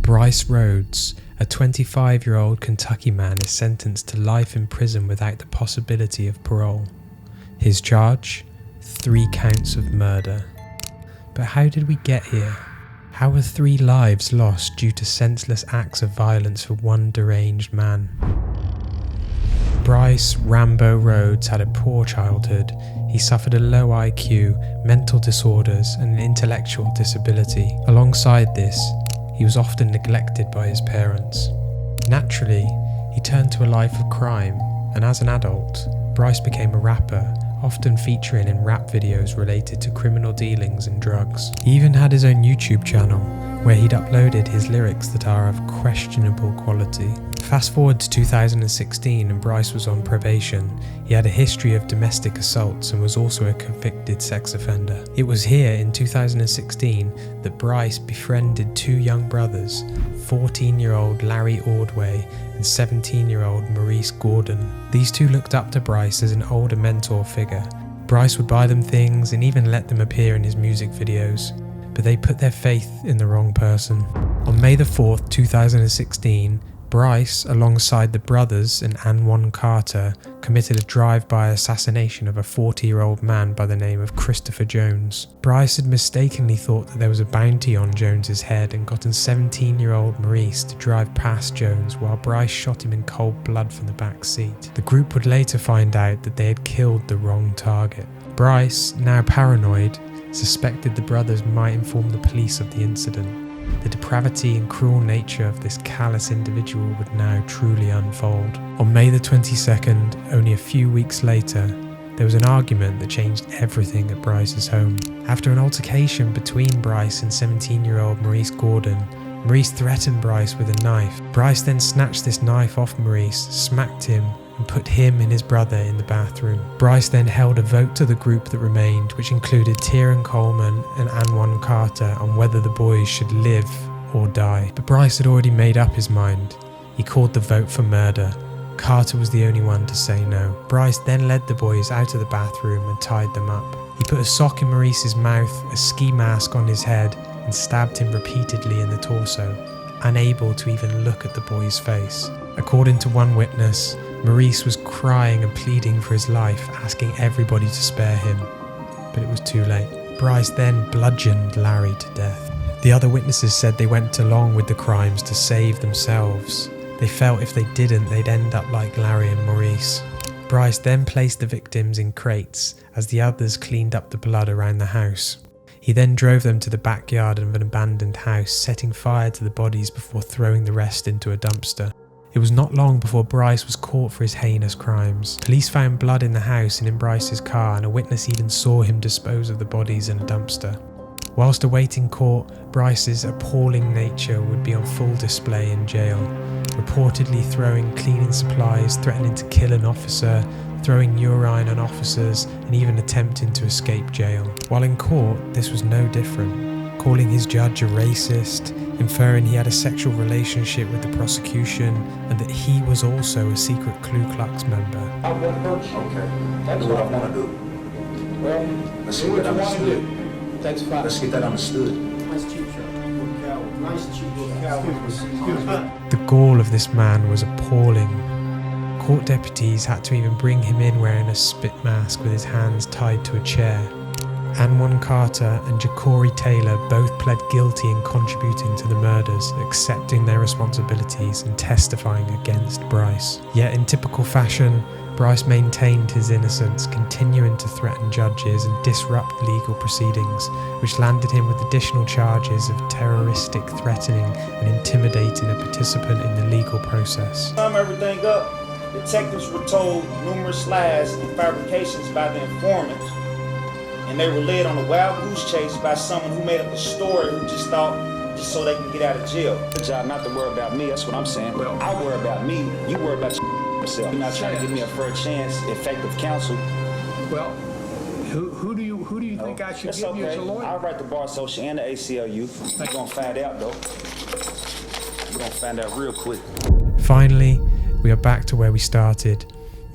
Brice Rhodes, a 25-year-old Kentucky man, is sentenced to life in prison without the possibility of parole. His charge? 3 counts of murder. But how did we get here? How were 3 lives lost due to senseless acts of violence for one deranged man? Brice Rambo Rhodes had a poor childhood. He suffered a low IQ, mental disorders, and an intellectual disability. Alongside this, he was often neglected by his parents. Naturally, he turned to a life of crime, and as an adult, Brice became a rapper, often featuring in rap videos related to criminal dealings and drugs. He even had his own YouTube channel, where he'd uploaded his lyrics that are of questionable quality. Fast forward to 2016 and Brice was on probation. He had a history of domestic assaults and was also a convicted sex offender. It was here in 2016 that Brice befriended 2 young brothers, 14-year-old Larry Ordway and 17-year-old Maurice Gordon. These 2 looked up to Brice as an older mentor figure. Brice would buy them things and even let them appear in his music videos, but they put their faith in the wrong person. On May the 4th, 2016, Brice, alongside the brothers and Anwan Carter, committed a drive-by assassination of a 40-year-old man by the name of Christopher Jones. Brice had mistakenly thought that there was a bounty on Jones's head and gotten 17-year-old Maurice to drive past Jones while Brice shot him in cold blood from the back seat. The group would later find out that they had killed the wrong target. Brice, now paranoid, suspected the brothers might inform the police of the incident. The depravity and cruel nature of this callous individual would now truly unfold. On May the 22nd, only a few weeks later, there was an argument that changed everything at Brice's home. After an altercation between Brice and 17-year-old Maurice Gordon, Maurice threatened Brice with a knife. Brice then snatched this knife off Maurice, smacked him, and put him and his brother in the bathroom. Brice then held a vote to the group that remained, which included Tieran Coleman and Anwan Carter, on whether the boys should live or die. But Brice had already made up his mind. He called the vote for murder. Carter was the only one to say no. Brice then led the boys out of the bathroom and tied them up. He put a sock in Maurice's mouth, a ski mask on his head, and stabbed him repeatedly in the torso, unable to even look at the boy's face. According to one witness, Maurice was crying and pleading for his life, asking everybody to spare him, but it was too late. Brice then bludgeoned Larry to death. The other witnesses said they went along with the crimes to save themselves. They felt if they didn't, they'd end up like Larry and Maurice. Brice then placed the victims in crates as the others cleaned up the blood around the house. He then drove them to the backyard of an abandoned house, setting fire to the bodies before throwing the rest into a dumpster. It was not long before Brice was caught for his heinous crimes. Police found blood in the house and in Brice's car, and a witness even saw him dispose of the bodies in a dumpster. Whilst awaiting court, Brice's appalling nature would be on full display in jail, reportedly throwing cleaning supplies, threatening to kill an officer, throwing urine on officers, and even attempting to escape jail. While in court, this was no different, calling his judge a racist, inferring he had a sexual relationship with the prosecution, and that he was also a secret Ku Klux member. I won't hurt you. Okay. That's what I want to do. Well, let's see what I want to do. That's fine. Let's get that understood. Nice cheap shot. Nice cheap shot. The gall of this man was appalling. Court deputies had to even bring him in wearing a spit mask with his hands tied to a chair. Anwan Carter and Ja'Cory Taylor both pled guilty in contributing to the murders, accepting their responsibilities and testifying against Brice. Yet in typical fashion, Brice maintained his innocence, continuing to threaten judges and disrupt legal proceedings, which landed him with additional charges of terroristic threatening and intimidating a participant in the legal process. To sum everything up, detectives were told numerous lies and fabrications by the informant, and they were led on a wild goose chase by someone who made up a story who just thought just so they can get out of jail. Good job not to worry about me, that's what I'm saying. Well, I worry about me, you worry about yourself. You're not trying to give me a fair chance, effective counsel. Well, who do you think I should give you as a lawyer? I'll write the Bar Association and the ACLU. We're gonna find out though. We're gonna find out real quick. Finally, we are back to where we started.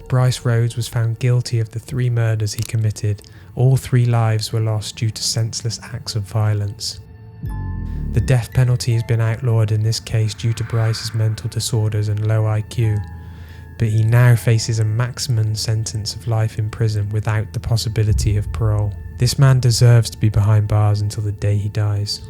Brice Rhodes was found guilty of the 3 murders he committed. All 3 lives were lost due to senseless acts of violence. The death penalty has been outlawed in this case due to Brice's mental disorders and low IQ, but he now faces a maximum sentence of life in prison without the possibility of parole. This man deserves to be behind bars until the day he dies.